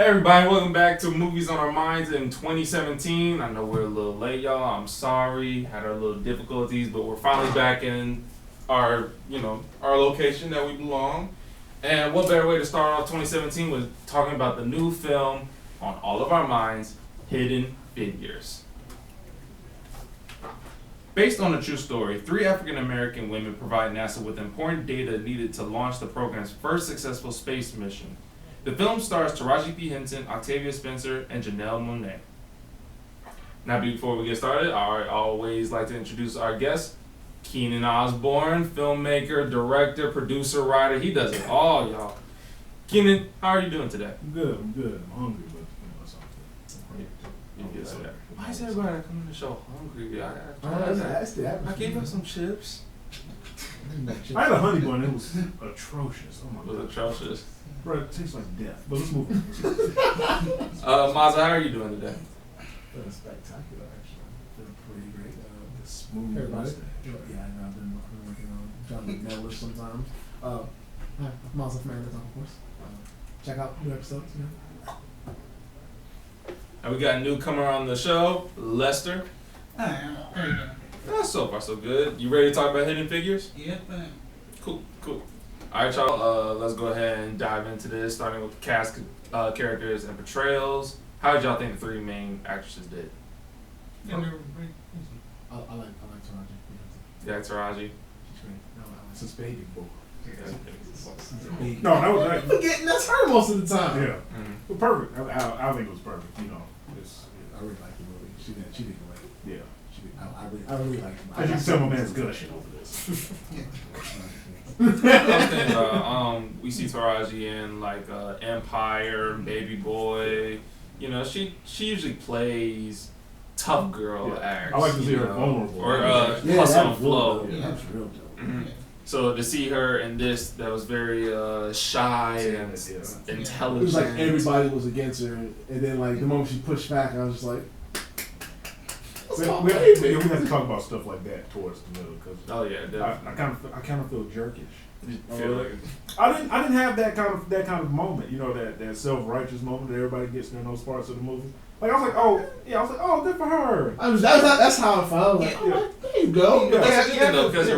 Hey everybody, welcome back to Movies on Our Minds in 2017. I know we're a little late, y'all. I'm sorry, had our little difficulties, but we're finally back in our location that we belong. And what better way to start off 2017 was talking about the new film on all of our minds, Hidden Figures. Based on a true story, 3 African American women provide NASA with important data needed to launch the program's first successful space mission. The film stars Taraji P. Henson, Octavia Spencer, and Janelle Monáe. Now, before we get started, I always like to introduce our guest, Keenan Osborne, filmmaker, director, producer, writer. He does it all, y'all. Keenan, how are you doing today? I'm good. I'm hungry, but something. Why is everybody that come to the show hungry? I gave us some chips. I had a honey bun. It was atrocious. Oh my god. It was atrocious. Bro, it tastes like death. But let's move on. Maza, how are you doing today? Spectacular, actually. Been pretty great. Smooth. Everybody? Yeah, I know. I've been working on trying to network sometimes. Hi, Maza from Amazon, of course. Check out new episodes. And we got a newcomer on the show, Lester. Hi, how you doing? So far, so good. You ready to talk about Hidden Figures? Yep, I am. Cool. All right, y'all. Let's go ahead and dive into this, starting with cast, characters, and portrayals. How did y'all think the 3 main actresses did? I like Taraji. Yeah, Taraji. She's great. No, It's a baby boy. baby. No, that was like, Forgetting that's her most of the time. yeah. Mm-hmm. Well, perfect. I think it was perfect. I really like the movie. She did great. Yeah. I really like it. As you can tell, my man's gushing over this. We see Taraji in like Empire, Baby Boy. You know, she usually plays tough girl acts. I like to see her know, vulnerable. or Yeah, hustle that and was flow. Yeah, that was real dope. Mhm. So to see her in this, that was very shy and intelligent. It was like everybody was against her, and then like the moment she pushed back, I was just like, We have to talk about stuff like that towards the middle because Oh yeah, definitely. I kind of feel jerkish. You feel like I didn't have that kind of moment, that self-righteous moment that everybody gets in those parts of the movie. Like I was like, oh, good for her. that's how I felt. Like, there you go. But that's a good thing though, because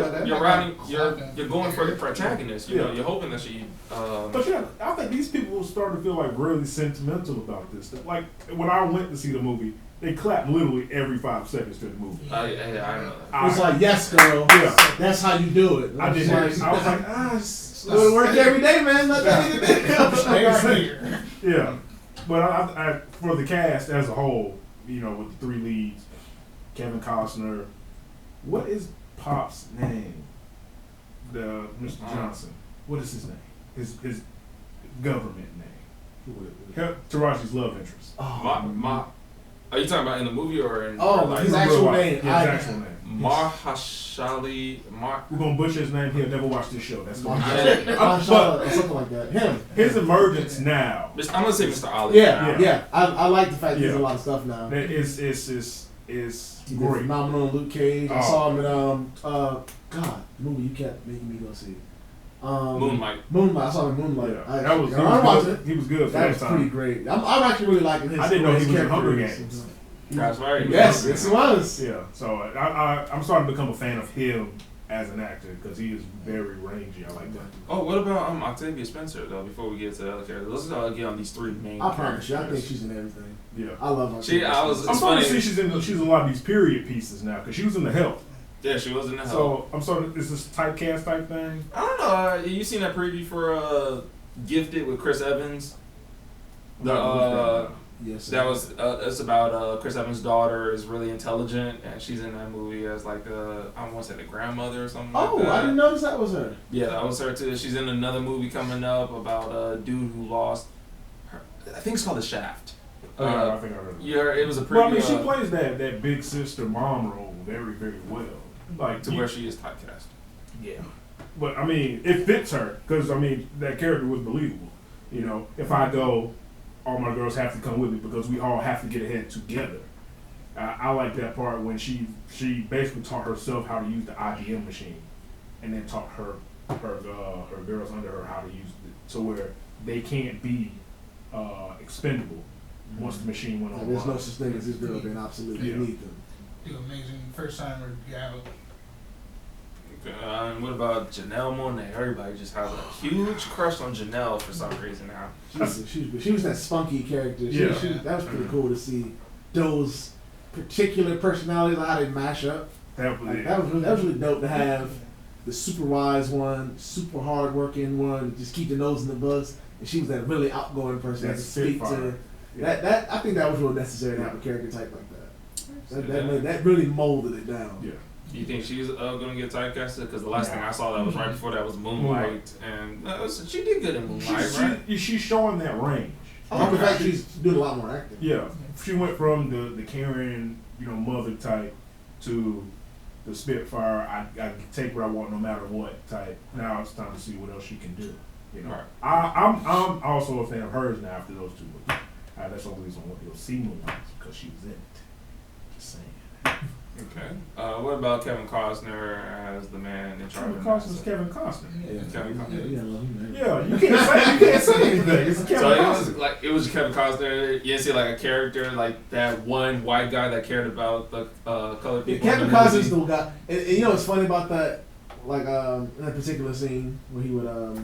Yeah. you're going for the protagonist. You know, you're hoping that she. But yeah, I think these people started to feel like really sentimental about this stuff. Like when I went to see the movie, they clapped literally every 5 seconds to the movie. I know that. It was like, yes, girl. Yeah. That's how you do it. I didn't. Like, I was like, go to work every day, man. Let that nigga Stay right here. Yeah, but I for the cast as a whole, with the 3 leads, Kevin Costner. What is Pop's name? The Mr. Johnson. What is his name? His government name. Taraji's love interest. Oh, Are you talking about in the movie or in? his actual name. Yeah, his actual name. Mahashali. We're gonna butcher his name. He'll never watch this show. That's gonna or something like that. Him. His emergence now. I'm gonna say Mr. Ali. Yeah. I like the fact that there's a lot of stuff now. It's He did great. phenomenal in Luke Cage. I saw him in God, the movie you kept making me go see. Moonlight. I saw him in Moonlight. Yeah. He was good for that was time. pretty great. I'm actually really liking his. I didn't know he was in character. Hunger Games. That's right. Yes, he was. Yeah, so I'm starting to become a fan of him as an actor because he is very rangy. I like that. Oh, what about Octavia Spencer though? Before we get to the other characters, let's get on these 3 main. I promise you, I characters. think she's in everything. Yeah, I love her. I'm starting to see she's in a lot of these period pieces now because she was in The Help. Yeah, she was in the Help. So I'm starting. Is this typecast type thing? I don't know. You seen that preview for Gifted with Chris Evans? Yes. That was it's about Chris Evans' daughter is really intelligent and she's in that movie as like I want to say the grandmother or something. Oh, like that. I didn't notice that was her. Yeah, that was her too. She's in another movie coming up about a dude who lost her. I think it's called The Shaft. I think I heard it. Yeah, it was a preview. Well, I mean, she plays that big sister mom role very, very well. Like to where she is typecast. Yeah, but I mean, it fits her because I mean that character was believable. If I go, all my girls have to come with me because we all have to get ahead together. I like that part when she basically taught herself how to use the IBM machine, and then taught her girls under her how to use it, so where they can't be expendable once the machine went on. There's no such thing as this girl being obsolete. You need them. Do amazing first timer out. And what about Janelle Monáe? Everybody just has a huge crush on Janelle for some reason now. She was that spunky character. That was pretty cool to see those particular personalities, how they mash up. That was really dope to have the super wise one, super hard working one, just keep the nose in the books, and she was that really outgoing person that could speak to. That I think that was real necessary to have a character type like that. That really molded it down. Yeah. Do you think she's going to get typecasted? Because the last thing I saw that was right before that was Moonlight, and she did good in Moonlight, right? She's showing that range. I like the fact she's doing a lot more acting. Yeah, she went from the Karen, mother type to the Spitfire. I take what I want no matter what type. Now it's time to see what else she can do. Right. I'm also a fan of hers now after those two movies. That's the only reason I want to go see Moonlight because she was in it. Just saying. Okay. What about Kevin Costner as the man in charge? Kevin Costner's Kevin Costner. Yeah, Kevin Costner. Yeah, you can't say anything. It's Kevin Costner. It was Kevin Costner. You didn't see like a character like that one white guy that cared about the colored people. Kevin Costner's the guy. And you know what's funny about that? Like in that particular scene where he would I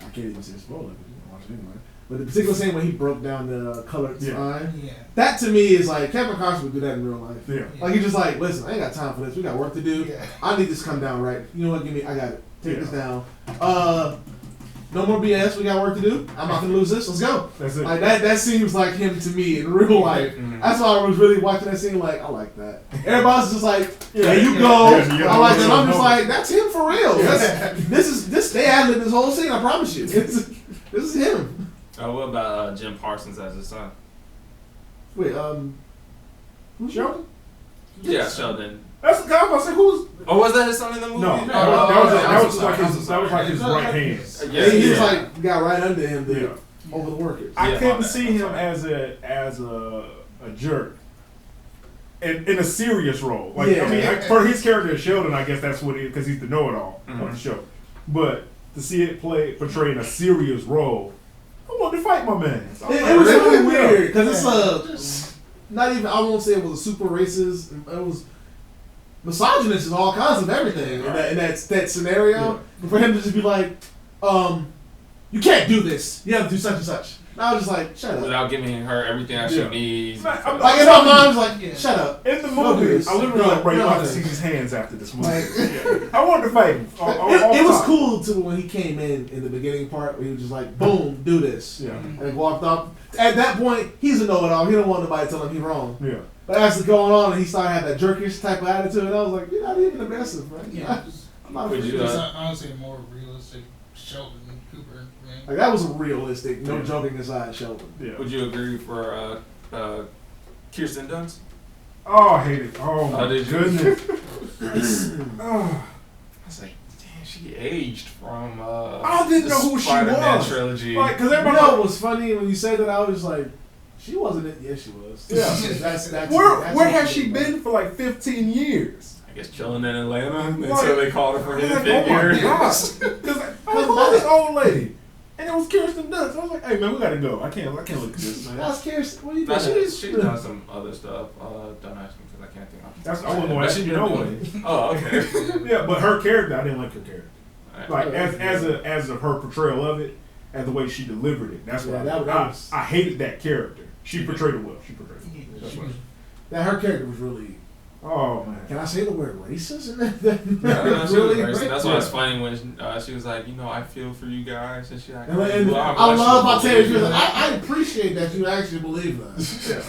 can't even say spoiler because you can watch it anyway. But the particular scene where he broke down the colored sign, that to me is like Kevin Costner would do that in real life. Yeah. Like he's just like, listen, I ain't got time for this. We got work to do. Yeah. I need this to come down right. You know what? I got it. Take this down. No more BS. We got work to do. I'm not gonna lose this. Let's go. That's it. Like that seems like him to me in real life. Mm-hmm. That's why I was really watching that scene. Like I like that. Everybody's just like, there you go. I like that. I'm just like, that's him for real. This. They ad-libbed this whole scene. I promise you. This is him. What about Jim Parsons as his son? Wait, who's Sheldon? Yeah, Sheldon. That's the guy. I was like, who's? Oh, was that his son in the movie? No, that was like his right hand. Yeah, he was like got right under him over the workers. I couldn't see him as a jerk. In a serious role. Like I mean, for his character as Sheldon, I guess that's what he is because he's the know-it-all on the show. But to see it portrayed in a serious role. I wanted to fight my man. It was really weird because it's not even. I won't say it was a super racist. It was misogynist and all kinds of everything in that scenario. Yeah. For him to just be like, you can't do this. You have to do such and such. And I was just like, shut up. Without giving her everything that she needs. Like in my mind, I was like, shut up. In the movie, I literally like, bro, you have to see his hands after this movie. I wanted to fight him. It was cool to when he came in the beginning part where he was just like, boom, do this. Yeah. And he walked up. At that point, he's a know-it-all. He don't want nobody to tell him he's wrong. Yeah. But as it's going on, and he started having that jerkish type of attitude, and I was like, you're not even aggressive, man. Yeah. I'm not honestly a more realistic Sheldon Cooper. Right? Like that was a realistic, no joking aside, Sheldon. Yeah. Would you agree for Kirsten Dunst? Oh, I hate it. Oh my goodness. I was like, damn, she aged from I didn't know who Spider-Man she was. trilogy. Like, cause everybody what was funny when you said that, I was like, she wasn't it. Yes, she was. Yeah. that's where has she been for like 15 years? I guess chilling in Atlanta until they called her for Hidden Figures. Oh my gosh. Because I was this old lady. And it was Kirsten Dunst. I was like, hey man, we gotta go. I can't look at this, man. That's Kirsten. What are you doing? She's done some other stuff. Don't ask me because I can't think of it. That's I wouldn't want to ask you no way. Oh, okay. Yeah, but her character, I didn't like her character. Like right. as of her portrayal of it, and the way she delivered it. That's why I hated that character. She portrayed it well. That her character was really. Oh man! Can I say the word racist? Really racist. That's why it's funny when she was like, I feel for you guys, and she like, I love Octavia. She was like, I appreciate that you actually believe that.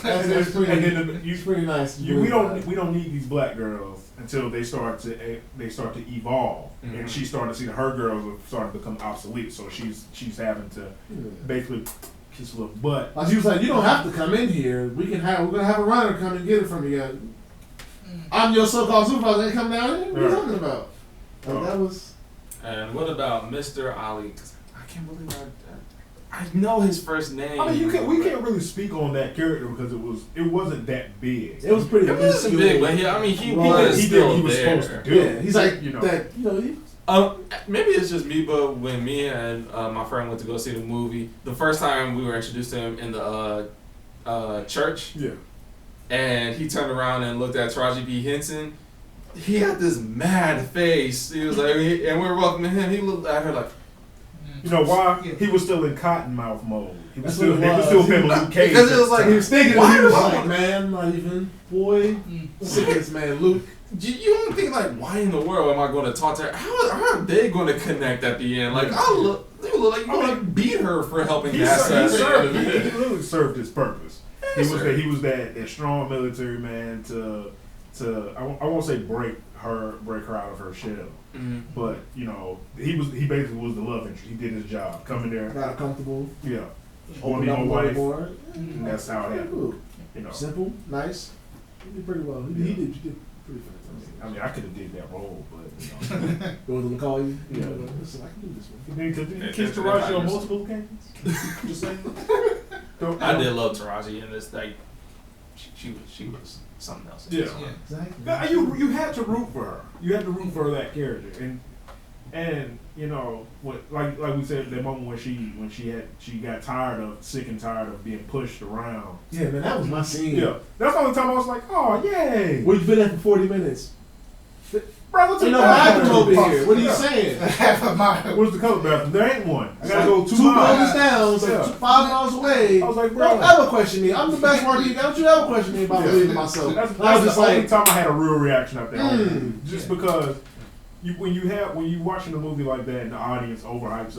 That's pretty nice. We don't need these black girls until they start to evolve, and she started to see that her girls are starting to become obsolete. So she's having to basically kiss a little butt. Like she was like, you don't have to come in here. We're gonna have a runner come and get it from you guys. I'm your so-called supervisor. They come down here. What are you talking about? That was. And what about Mr. Ali? Cause I can't believe I know his first name. I mean, we can't really speak on that character because it wasn't that big. It was pretty. It wasn't big, but he was still supposed to do. Yeah, he's like that. Maybe it's just me, but when me and my friend went to go see the movie, the first time we were introduced to him in the church, and he turned around and looked at Taraji P. Henson, he had this mad face. He was like, and we were welcoming him. He looked at her like, you know why? He was still in Cottonmouth mode. He was still feeling Luke Cage. Because it was like, he was thinking, he was like, man, not even, boy, sick of this man, Luke. You don't think like, why in the world am I going to talk to her? How are they going to connect at the end? Like, they look like you're going to beat her for helping NASA. He really served his purpose. He was that strong military man to I won't say break her out of her shell, but you know he basically was the love interest. He did his job, coming there, got comfortable, open up wife, and that's how it happened. You know, simple, nice. He did pretty well. He did pretty fantastic. I mean, I could have did that role, but you know. Go to call you. Yeah. Listen, I can do this one. Did you kiss Taraji on multiple occasions? Just saying. I did love Taraji in this. Like, she was something else. Yeah, exactly. You had to root for her. You had to root for that character, and you know what? Like we said, that moment when she got sick and tired of being pushed around. Yeah, man, that was my scene. Yeah, that's the only time I was like, oh yay! Where you been at for 40 minutes? Bro, ain't no bathroom over here. What are you saying? Half a mile. Where's the color bathroom? There ain't one. I gotta go 2 2 miles. buildings down, so 5 miles away. I was like, bro, don't ever question me. I'm the best marketing. Don't you ever question me about believing in myself? That's I was just the only like, time I had a real reaction out there. Just because when you watching a movie like that and the audience overhypes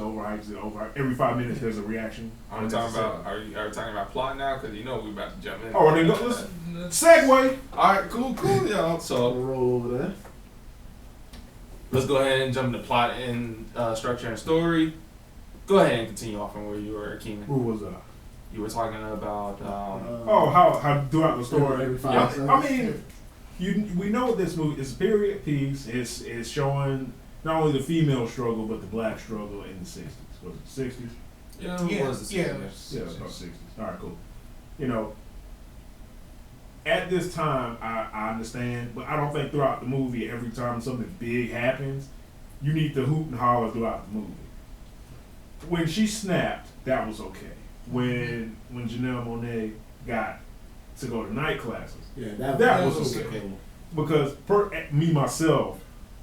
it, every 5 minutes there's a reaction. Are you talking about plot now? Because you know we're about to jump in. Oh, then let's segue. All right, cool, y'all. So roll over there. Let's go ahead and jump into plot and structure and story. Go ahead and continue off from where you were, Keenan. Who was that? You were talking about how throughout the story. Every 5 I mean, we know this movie is a period piece. It's showing not only the female struggle but the black struggle in the 60s. Was it the 60s? Yeah, it was the 60s. Yeah, it was about 60s. All right, cool. You know, at this time, I understand, but I don't think throughout the movie, every time something big happens, you need to hoot and holler throughout the movie. When she snapped, that was okay. When Janelle Monáe got to go to night classes, that was okay. Because me myself,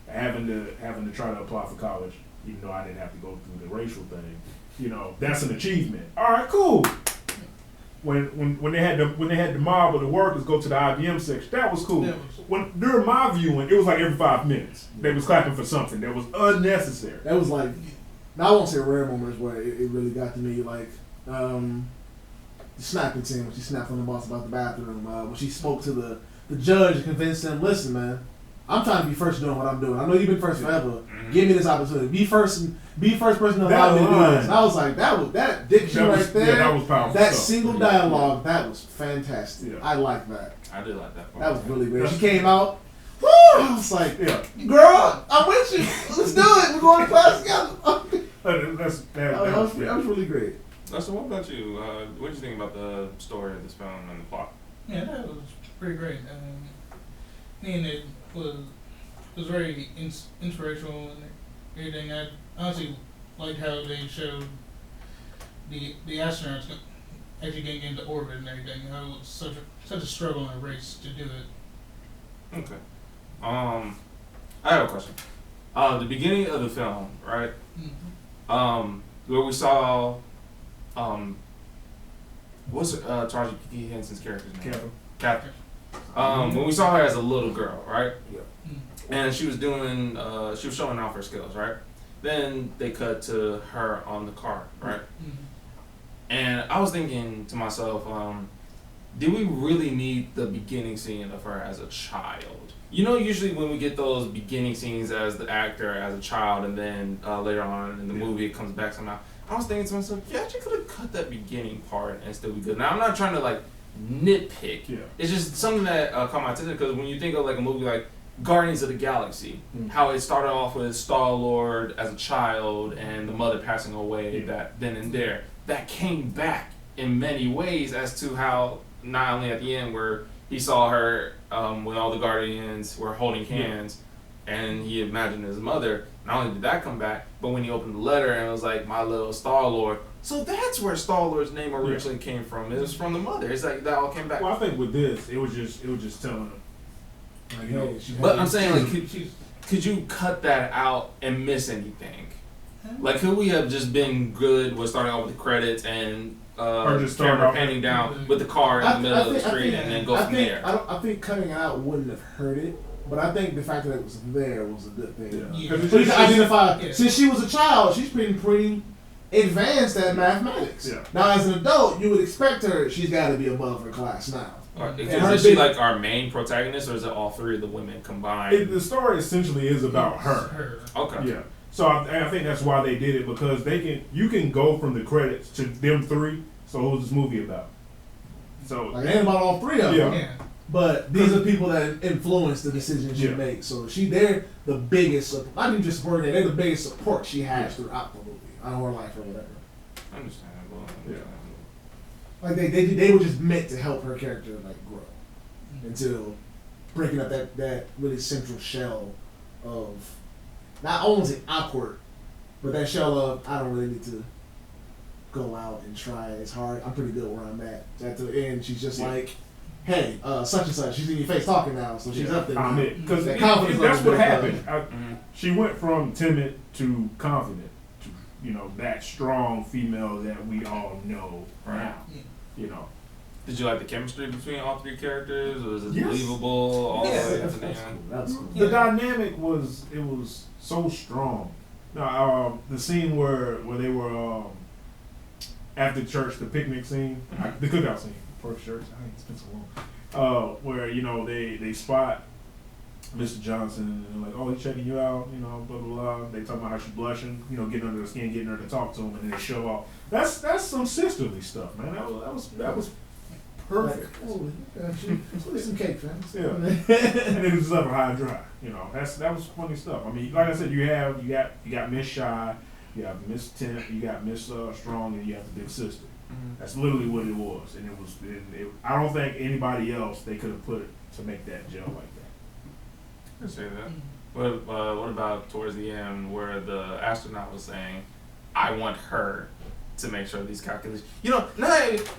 having to try to apply for college, even though I didn't have to go through the racial thing, you know, that's an achievement. All right, cool. When they had the mob of the workers go to the IBM section, that was cool. When during my viewing, it was like every 5 minutes they was clapping for something that was unnecessary. That was like, now I won't say rare moments where it really got to me. Like the snapping scene when she snapped on the boss about the bathroom. When she spoke to the judge and convinced him, listen, man, I'm trying to be first doing what I'm doing. I know you've been first forever. Give me this opportunity. Be first person to allow me to do this. And I was like, that diction right there. Yeah, that was powerful. That single dialogue, that was fantastic. Yeah. I like that. I did like that part. That was really great. She came out. Woo! I was like, girl, I'm with you. Let's do it. We're going to class together. That was really great. So what about you? What did you think about the story of this film and the plot? Yeah, that was pretty great. And it was very inspirational and everything. I honestly liked how they showed the astronauts actually getting into orbit and everything. How it was such a struggle and a race to do it. Okay. I have a question. The beginning of the film, right? Mm-hmm. Where we saw, what's Taraji P. Henson's character's name? Catherine. When we saw her as a little girl, right? Yeah. Mm-hmm. And she was doing, she was showing off her skills, right? Then they cut to her on the car, right? Mm-hmm. And I was thinking to myself, did we really need the beginning scene of her as a child? You know, usually when we get those beginning scenes as the actor, as a child, and then later on in the movie it comes back somehow. I was thinking to myself, yeah, you could have cut that beginning part and still be good. Now, I'm not trying to, like, nitpick. Yeah. It's just something that caught my attention, because when you think of, like, a movie like Guardians of the Galaxy, how it started off with Star-Lord as a child and the mother passing away that then and there, that came back in many ways as to how, not only at the end where he saw her when all the Guardians were holding hands, and he imagined his mother. Not only did that come back, but when he opened the letter and it was like, my little Star-Lord. So that's where Star-Lord's name originally came from. It was from the mother. It's like that all came back. Well, I think with this, it was just telling him. Like, hey, But I'm saying, like, could you cut that out and miss anything? Like, could we have just been good with starting off with the credits and or just camera panning down with the car in the middle of the street and then go from there? I think cutting it out wouldn't have hurt it, but I think the fact that it was there was a good thing. Yeah. So you can identify, since she was a child, she's pretty advanced at mathematics. Yeah. Now, as an adult, you would expect her, she's got to be above her class now. Is she like our main protagonist, or is it all three of the women combined? The story essentially is about her. Okay. Yeah. So I think that's why they did it, because you can go from the credits to them three. So who's this movie about? So like, it ain't about all three of them. Yeah. But these are people that influence the decisions she makes. So they're the biggest, not even just supporting, they're the biggest support she has throughout the movie, on her life or whatever. Understandable. Like they were just meant to help her character like grow until breaking up that really central shell of not only awkward, but that shell of I don't really need to go out and try as hard. I'm pretty good where I'm at. At the end, she's just like, hey, such and such. She's in your face talking now, so she's up there. Because that's what happened. She went from timid to confident to that strong female that we all know now. Did you like the chemistry between all three characters? Was it believable all the way to the end? That's cool. The dynamic was so strong. Now, the scene where they were after church, the picnic scene, the cookout scene, first church. I think it's been so long. Where they spot Mr. Johnson and they're like, oh, he's checking you out, blah blah blah. They talk about how she's blushing, getting under her skin, getting her to talk to him, and then they show off. That's some sisterly stuff, man. That was perfect. Like, oh, let's get some cake, fans. Yeah, and then it was left her high and dry. That was funny stuff. I mean, like I said, you got Miss Shy, you got Miss Tent, you got Miss Strong, and you got the big sister. Mm-hmm. That's literally what it was, and I don't think anybody else they could have put to make that gel like that. I say that. What about towards the end where the astronaut was saying, I want her to make sure these calculations. Not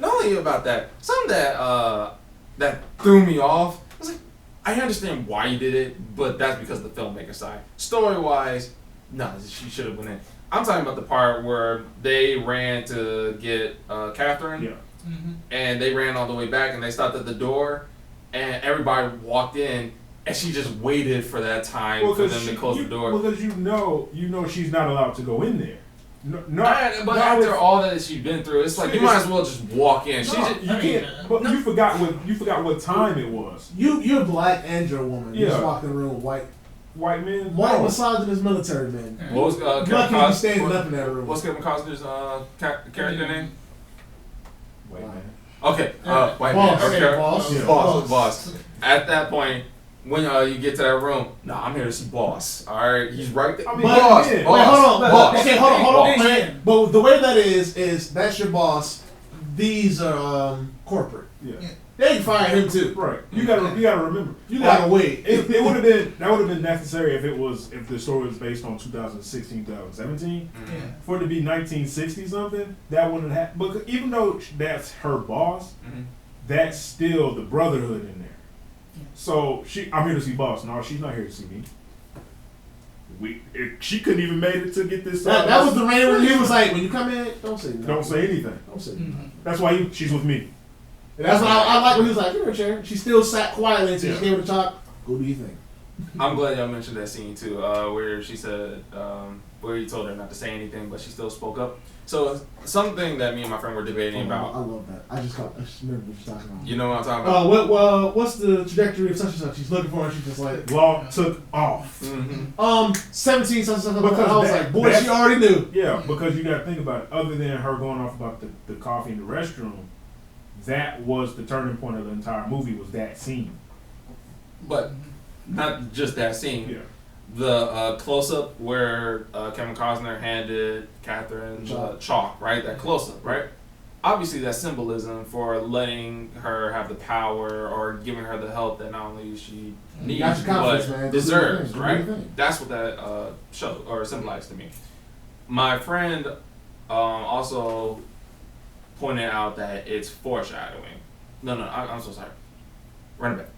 only about that, something that threw me off. I was like, I understand why you did it, but that's because of the filmmaker side. Story wise, no, she should have went in. I'm talking about the part where they ran to get Catherine, and they ran all the way back, and they stopped at the door, and everybody walked in. And she just waited for that time for them to close the door. Because she's not allowed to go in there. But after all that she's been through, it's like you might as well just walk in. You forgot what time it was. You're black and you're a woman. You just walk in the room with white men, white misogynist military men. What was Kevin Costner standing up in that room? What's Kevin Costner's character name? White man. Okay, white boss. man. Okay, Boss. Boss. At that point. When you get to that room, I'm here to see Boss. All right, he's right there. Boss. Wait, hold on. Boss. Okay, hold on. But the way that is that's your boss. These are corporate. Yeah. They can fire him too. Right. You gotta remember. You gotta wait. It would have been necessary if the story was based on 2016, 2017. For it to be 1960 something, that wouldn't have. But even though that's her boss, that's still the brotherhood in there. So I'm here to see Boss. No, she's not here to see me. She couldn't even made it to get this. That was the rain when he was like, when you come in, don't say nothing. Don't say anything. Don't say anything. That's why she's with me. And that's what I like when he was like, give her a chair. She still sat quietly until she gave her the talk. Go do your thing. I'm glad y'all mentioned that scene too, where she said, where he told her not to say anything, but she still spoke up. So something that me and my friend were debating about. I love that. I just remember what you're talking about. You know what I'm talking about? What's the trajectory of such and such? She's looking for her and she's just like, law took off. 17 such and such. Because I was like, boy, she already knew. Yeah, because you got to think about it. Other than her going off about the coffee in the restroom, that was the turning point of the entire movie. Was that scene? But not just that scene. Yeah. The close-up where Kevin Costner handed Catherine chalk, right? That close-up, right? obviously that's symbolism for letting her have the power or giving her the help that not only she needs but deserves, right? That's what that show or symbolized to me. My friend also pointed out that it's foreshadowing. No, I'm so sorry. Run it back.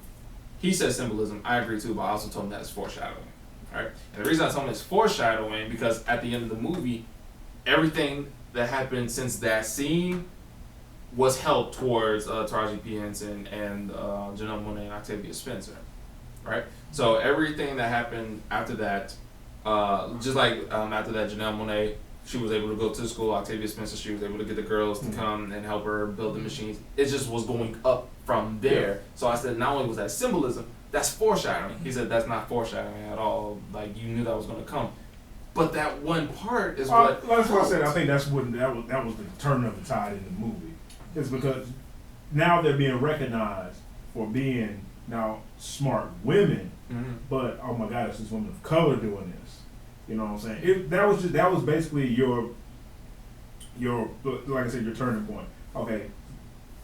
He says symbolism. I agree too, but I also told him that it's foreshadowing. Right? And the reason I told him it's foreshadowing because at the end of the movie, everything that happened since that scene was helped towards Taraji P. Henson and Janelle Monáe and Octavia Spencer. Right? So everything that happened after that, just like after that, Janelle Monáe, she was able to go to school. Octavia Spencer, she was able to get the girls to come and help her build the machines. It just was going up from there. Yeah. So I said, not only was that symbolism, that's foreshadowing. He said, that's not foreshadowing at all. Like, you knew that was going to come. But that one part is what... That's what I said. I think that was the turn of the tide in the movie. It's because now they're being recognized for being now smart women. Mm-hmm. But, oh my God, it's this woman of color doing this. You know what I'm saying? That was basically your like I said, your turning point. Okay,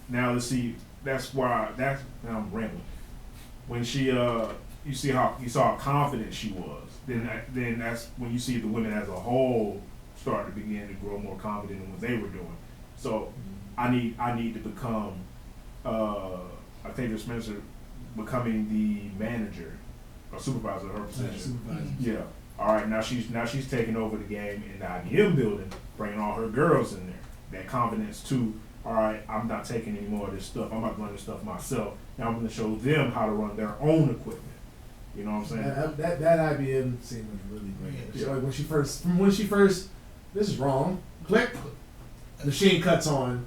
now let's see. Now I'm rambling. When she you saw how confident she was. Then that's when you see the women as a whole start to begin to grow more confident in what they were doing. So I need to become Octavia Spencer becoming the manager or supervisor of her position. Yeah. All right, now she's taking over the game in the IBM building, bringing all her girls in there. That confidence too. All right, I'm not taking any more of this stuff. I'm not running this stuff myself. Now I'm going to show them how to run their own equipment. You know what I'm saying? That IBM scene was really great. Yeah. Like when she first, this is wrong. Click. Machine cuts on.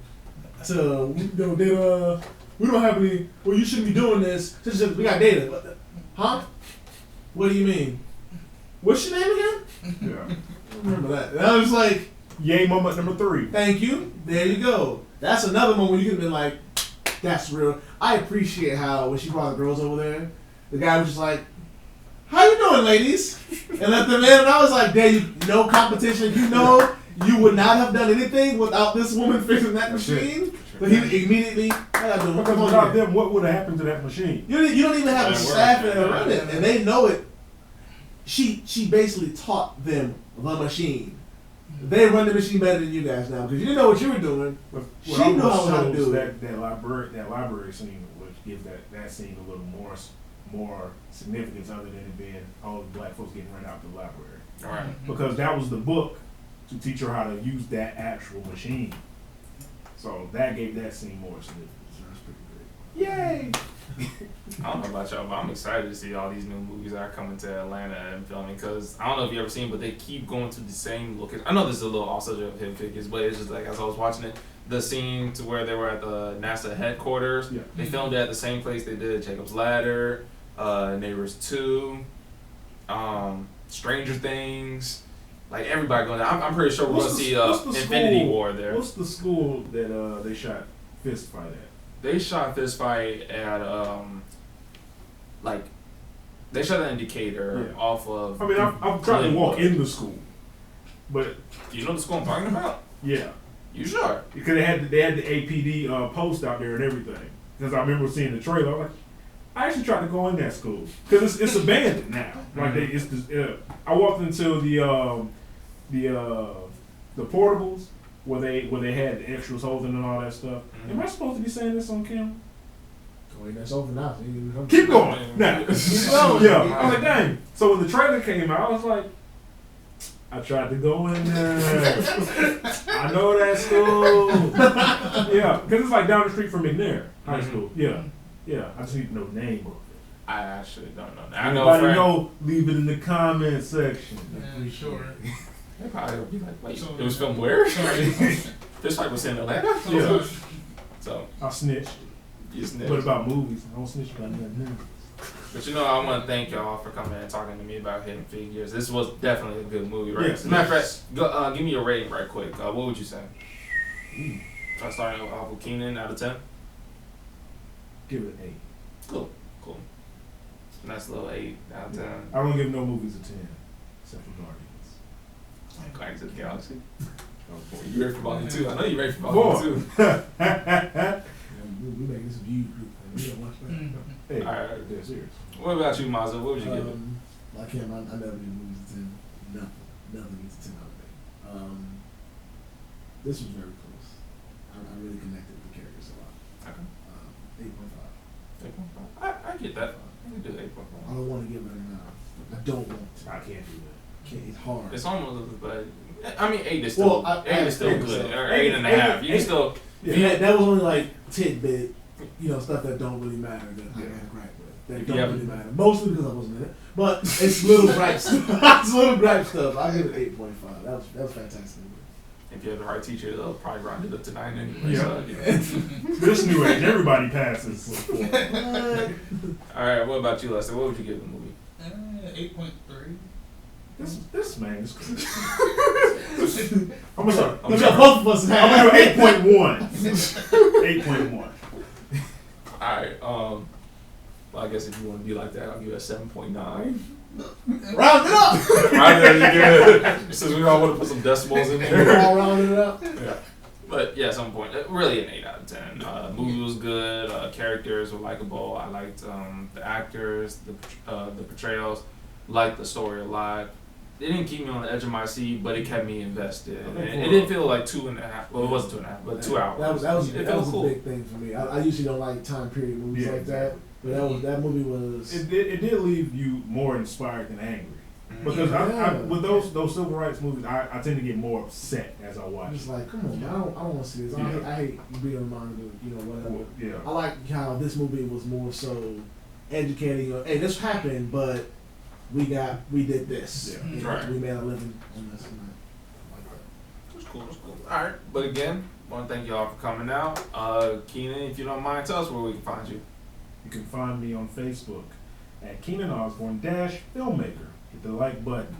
To we don't have any. Well, you shouldn't be doing this. We got data. Huh? What do you mean? What's your name again? Yeah. I remember that. And I was like, yay moment number 3. Thank you. There you go. That's another moment you could have been like, that's real. I appreciate how when she brought the girls over there, the guy was just like, how you doing, ladies? And let them in. And I was like, there you no competition. You know you would not have done anything without this woman fixing that machine. But he immediately, because without them, what would have happened to that machine? You don't even have a staff in to run it, and they know it. She basically taught them the machine. They run the machine better than you guys now because you know what you were doing. She knew how to do it. That library scene, which gives that scene a little more significance other than it being all the black folks getting run out the library. All right. Because that was the book to teach her how to use that actual machine. So that gave that scene more significance. That's pretty great. Yay! I don't know about y'all, but I'm excited to see all these new movies that are coming to Atlanta and filming because I don't know if you ever seen, but they keep going to the same location. I know this is a little off subject of hip figures, but it's just like as I was watching it, the scene to where they were at the NASA headquarters. Yeah. They filmed it at the same place they did Jacob's Ladder, Neighbors 2, Stranger Things. Like everybody going there. I'm pretty sure we're going to see Infinity War there. What's the school that they shot Fist Fight at? They shot Fist Fight at they shot an indicator off of. I mean, I'm trying to walk in the school, but do you know the school I'm talking about? Yeah. You sure? Because they had the APD post out there and everything. Because I remember seeing the trailer. I'm like, I actually tried to go in that school because it's abandoned now. Like I walked into the portables where they had the extras holding and all that stuff. Mm-hmm. Am I supposed to be saying this on camera? Go ahead, that's over now. Keep going. Now, yeah. I was like, dang. So when the trailer came out, I was like, I tried to go in there. I know that school. Yeah, because it's like down the street from McNair High School. Yeah. Yeah, I just need to know the name of it. I actually don't know. Anybody know? Leave it in the comment section. Yeah, sure. They probably would be like, wait, it was filmed where? This fight was in Atlanta? Yeah. So I snitched. You snitched. What about movies? I don't snitch about nothing. But I want to thank y'all for coming and talking to me about Hidden Figures. This was definitely a good movie, right? Yes. As a matter of fact, give me your rating right quick. What would you say? Starting off with Keenan out of 10? Give it an 8. Cool. Nice little 8 out of 10. I don't give no movies a 10, except for Guardians. Guardians of the Galaxy. You ready for volume 2? I know you ready for volume 2. We making this a huge group. We don't watch that. Hey, All right. they're serious. What about you, Maza? What would you give it? Like him, I never give movies a 10. Nothing gets a 10 out of me. This was very close. I really connected with the characters a lot. Okay. 8.5. 8.5. I get that. I can do 8.5. I don't want to give it a 9. I don't want to. I can't do that. It's hard. It's almost, but I mean, 8 is still, Well, 8 is still 8%. good, or 8.5. You can still, Yeah, that was only like tidbit, stuff that don't really matter that I had gripe with. That If you don't haven't- really matter. Mostly because I wasn't in it. But it's little gripe stuff. It's little gripe stuff. I give it 8.5. That was fantastic. if you have the right teacher, they'll probably round it up to 9 anyway. Yeah. So, This new age, everybody passes. All right, what about you, Lester? What would you give the movie? 8.3. This man is crazy. I'm sorry. I'm Look sorry. at both of us I'm have. gonna do 8.1. 8.1. All right, well, I guess if you want to be like that, I'll give it a 7.9. Round it up. Right there, you good. Since we all want to put some decimals in We're there. all rounding it up. Yeah. But yeah, some point. Really an 8 out of 10. Movie was good. Characters were likable. I liked the actors, the portrayals. Liked the story a lot. It didn't keep me on the edge of my seat, but it kept me invested. And it didn't feel like 2.5. Well, it wasn't 2.5, but 2 hours. That was it felt a cool. big thing for me. I usually don't like time period movies Yeah, like that, but that movie was. It did leave you more inspired than angry. Because I with those civil rights movies, I tend to get more upset as I watch. I'm just like, come on, man, I don't want to see this. I hate being reminded of, whatever. Yeah. I like how this movie was more so educating. Hey, this happened, but we did this. Yeah. And Right. We made a living on this. And It's cool. It's cool. All right. But again, want to thank y'all for coming out. Keenan, if you don't mind, tell us where we can find you. You can find me on Facebook at Keenan Osborne -filmmaker. Hit the like button.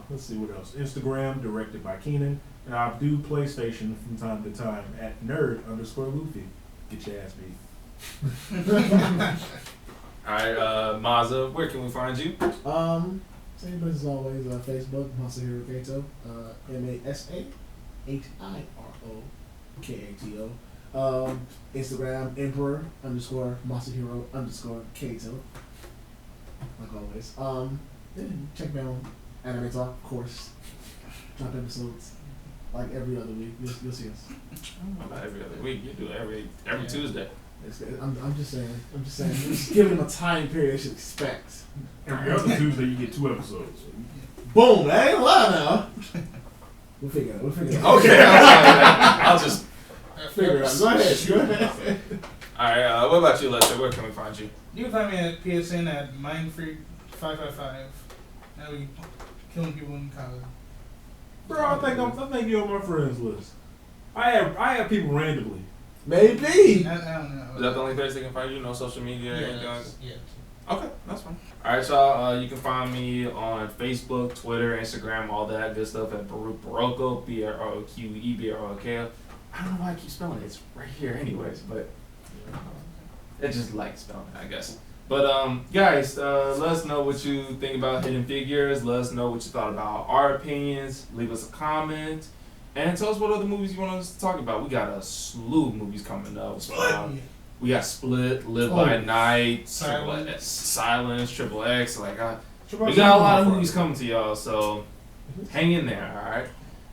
Let's see what else. Instagram, directed by Keenan. And I do PlayStation from time to time at nerd_Luffy. Get your ass beat. All right, Maza, where can we find you? Same place as always. Facebook, Masahiro Kato. MasahiroKato. Instagram, Emperor_Masahiro_Kato. Like always. Check me out on Anime Talk, of course. Drop episodes like every other week. You'll see us. Not every other week. You do it every Tuesday. I'm just saying. I'm just giving them a time period they should expect. Every other Tuesday you get 2 episodes. Boom! That ain't a lot now. We'll figure it out. Okay, I'll just Figure it out. Go ahead. All right. What about you, Lester? Where can we find you? You can find me at PSN at MindFreak555. Now we killing people in college. Bro, I think you're on my friends list. I have people randomly. Maybe. I don't know. Is that the only place they can find you? No social media or anything like that? Yes. Okay, that's fine. All right, y'all. You can find me on Facebook, Twitter, Instagram, all that good stuff at Baroque Bochenek, BROQE. I don't know why I keep spelling it. It's right here, anyways. But it's just like spelling it, I guess. But guys, let us know what you think about Hidden Figures. Let us know what you thought about our opinions. Leave us a comment. And tell us what other movies you want us to talk about. We got a slew of movies coming up. We got Split, Live by Night, Silence, Triple X. Like, we got a lot of movies coming to y'all, so hang in there, all right?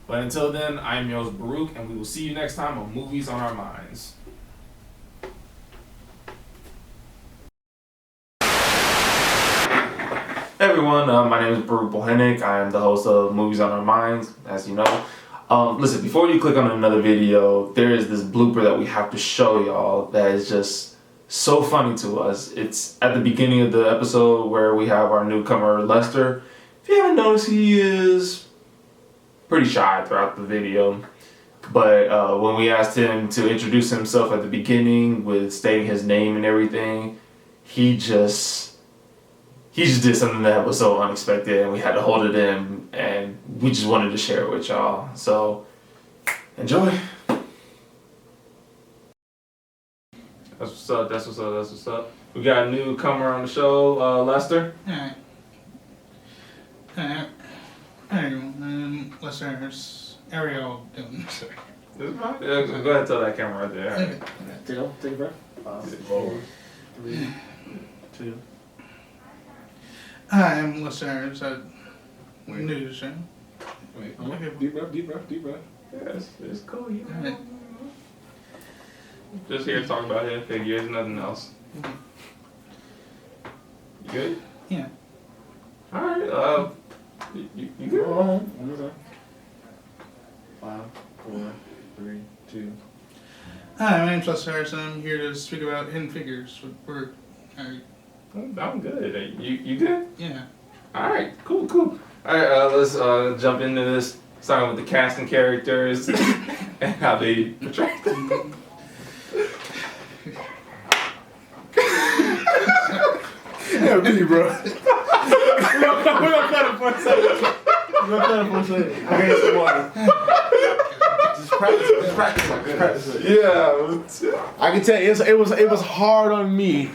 But until then, I'm your host, Baruch, and we will see you next time on Movies on Our Minds. Hey everyone, my name is Baroque Bochenek. I am the host of Movies on Our Minds, as you know. Listen, before you click on another video, there is this blooper that we have to show y'all that is just so funny to us. It's at the beginning of the episode where we have our newcomer, Lester. If you haven't noticed, he is pretty shy throughout the video. But when we asked him to introduce himself at the beginning with stating his name and everything, he just did something that was so unexpected, and we had to hold it in, and we just wanted to share it with y'all. So, enjoy. That's what's up. We got a newcomer on the show, Lester. Alright. Hi everyone. Lester Ariel doing? Sorry. Go ahead and tell that camera right there. Okay. Take a breath. 5, 4, 3, 2. Hi, I'm Lester Harris. I'm new to the show. Wait. Okay. Deep breath. Yes, it's cool. You Alright. just here to talk about Hidden Figures, nothing else. You good? Yeah. Alright, you good? One more time. 5, 4, 3, 2. Hi, my name's Lester Harris, and I'm here to speak about Hidden Figures. I'm good. You good? Yeah. Alright, cool. Alright, let's jump into this, starting with the casting characters and how they portray them. Yeah, really, bro. We're gonna cut it for a second. I got some water. Just practice it. Yeah. I can tell you, it was hard on me